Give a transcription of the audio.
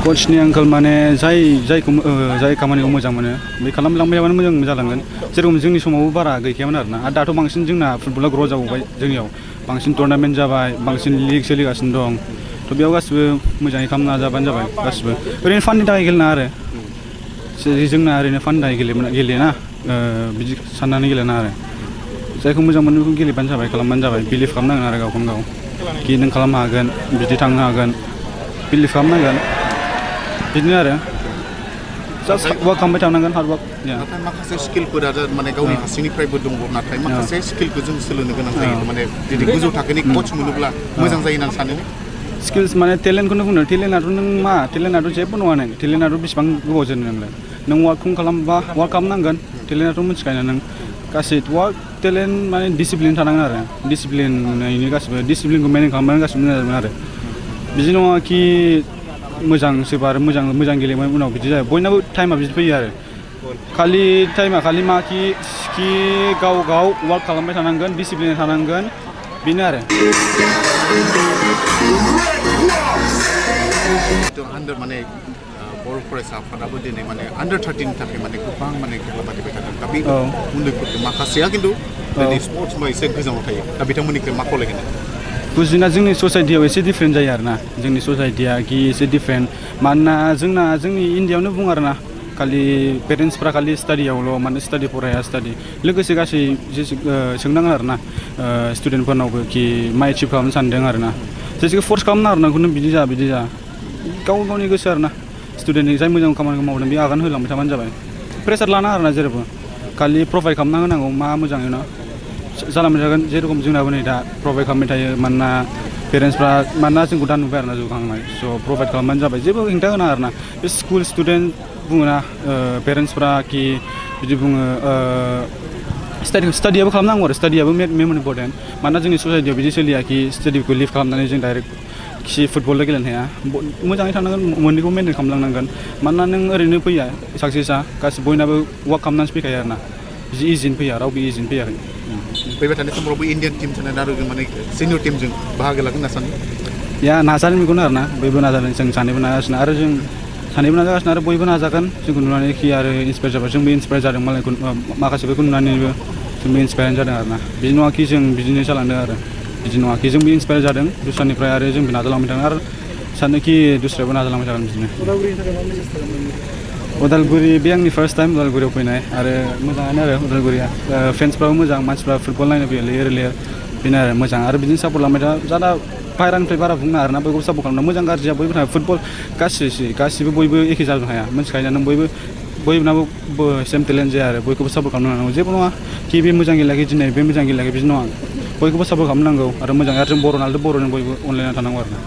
Coachनि आंखाल माने जाय खामानिखौ मोजां मोनो बे खालामलांबाय थाबानो मोजां जालांगोन जेरखम जोंनि समावबो बारा गैखायामोन आरोना आरो दाथ' बांसिन जोंना फुटबला ग्र' जाबावबाय जोंनियाव बांसिन टुर्नामेन्ट जाबाय बांसिन लिग सोलिगासिनो दं थ' बेयाव गासिबो मोजाङै खालामनो नाजाबानो जाबाय गासिबो ओरैनो फाननि थाखाय गेलेना आरो जोंना ओरैनो फाननि थाखाय गेलेयोना बिदि साननानै गेलेना आरो जायखौ मोजां मोनो बेखौ गेलेबानो जाबाय खालामबानो जाबाय बिलिभ खालामनांगोन आरो गावखौनो गाव कि नों खालामनो हागोन बिदि थांनो हागोन बिलिभ खालामनांगोन बिदिनो आरो जास्ट वार्क खालामबाय थानांगोन हार्ड वार्क नाथाय माखासे स्किलफोरा माने गावनि हारसिंनिफ्रायबो दङ नाथाय माखासे स्किलखौ जों सोलोंनो गोनां जायो माने जुदि गोजौ थाखोनि कच मोनोब्ला मोजां जायो होननानै सानो स्किल्स माने टेलेन्टखौनो बुंनो टेलेन्टआथ' नों मा टेलेन्टआथ' जेबो नङा नों टेलेन्टआथ' बेसिबां गोबाव जोरनो नोंलाय नों वार्कखौनो खालामबा वार्क खालामनांगोन टेलेन्टआथ' मिथिखायो नों गासै वार्क टेलेन्ट माने डिसिप्लिन थानांगोन आरो डिसिप्लिनैनो गासिबो डिसिप्लिनखौ मेइनटेन खालामनानै गासिबो मोजां जागोन आरो बिदि नङा कि मोजां सोरबा आरो मोजां गेलेबाय उनाव बिदि जायो बयनाबो टाइमा बिदि फैयो आरो टाइमा खालि मा कि गाव वार्क खालामबाय थानांगोन डिसिप्लिन थानांगोन बेनो आरो माने बर' फरायसा आफादाबो दिनै माने आन्डार 13 नि थाखाय माने गोबां माने खेला बादायबाय थादों दा बे उन्दैफोरखौ माखासेया खिन्थु दिनै स्पर्ट्सबा एसे गोजानाव थायो दा बिथांमोननिफ्राय मा खावलायगोन बुजिना जोंनि ससाइटियाव एसे डिफारेन्ट जायो आरोना जोंनि ससाइटिया कि एसे डिफारेन्ट मानोना जोंनि इन्डियाआवनो बुङो आरोना खालि पेरेन्टसफ्रा खालि स्टाडियावल' माने स्टाडि फराया स्टाडि लोगोसे गासै सोंनाङो आरोना स्टुडेन्टफोरनावबो कि मा एचिभ खालामनो सानदों आरोना जेसेखि फर्स खालामना आरोना खुनु बिदि जा गावनि गोसो आरोना स्टुडेन्टनि जाय मोजां खामानिखौ मावदों बे आगान होलांबाय थाबानो जाबाय प्रेसार लाना आरोना जेरैबो खालि प्रभाइड खालामना होनांगौ मा मोजाङै ना जालांबाय थागोन जेरखम जोंनाबो नै दा प्रभाइड खालामबाय थायो मानोना जोंखौ दा नुबाय आरोना जौगाहांनाय स' प्रभाइड खालामबानो जाबाय जेबो हेंथा होना आरोना बे स्कुल स्टुडेन्ट बुङोना पेरेन्टसफ्रा कि बिदि बुङो स्टाडियाबो खालामनांगौ आरो स्टाडियाबो मेमोन इम्परटेन्ट मानोना जोंनि ससाइटियाव बिदि सोलिया कि स्टाडिखौ लिभ खालामनानै जों डाइरेक्ट फुटबलल' गेलेनो हाया मोजाङै थानांगोन मोननैखौ मेइनटेन खालामलांनांगोन मानोना नों ओरैनो फैया साक्सेसआ गासिबो बयनाबो वार्क खालामनानैसो फैखायो आरोना बिदि इजिनो फैया रावबो इजिनो फैयाखै फैबाय थानाय समावबो इण्डियान टिम सानो आरो माने सिनियर टिमजों बाहागो लागोन होनना सानो नाजादों बेखौनो आरोना बयबो नाजादों जों सानैबो नाजागासिनो आरो जों सानैबो नाजागासिनो आरो बयबो नाजागोन जोंखौ नुनानै कि आरो इन्सपायार जाबाय जोंबो इन्सपायार जादों मालायखौ माखासेफोरखौ नुनानैबो जोंबो इन्सपायार जादों आरोना बिदि नङा कि जों बिदिनो जालांदों आरो बिदि नङा कि जोंबो इन्सपायार जादों दस्रानिफ्राय आरो जोंबो नाजालांबाय थादों आरो सानो कि दस्रायाबो नाजालांबाय थागोन बिदिनो उदालगुरि बे आंनि फार्स्ट टाइम उदालगुरियाव फैनाय आरो मोजाङानो आरो उदालगुरिया फेन्सफ्राबो मोजां मानसिफ्रा फुटबल नायनो फैयो लेयार बेनो आरो मोजां आरो बिदिनो सापर्ट लांबाय था जादा बाहेरानिफ्राय बारा बुंनो आरोना बयबो सापर्ट खालामना मोजां गाज्रिया बयबो थाङो फुटबल गासिबो बयबो एखे जानो हाया मिथिखायो नों बयबोनाबो सेम टेलेन्ट जाया आरो बयखौबो सापर्ट खालामनांगौ जेबो नङा कि बे मोजां गेलेयाखै दिनै बे मोजां गेलेयाखै बिदि नङा बयखौबो सापर्ट खालामनांगौ आरो मोजां आरो जों बर' नालाय बर'जों बयबो अनलायना थानांगौ आरो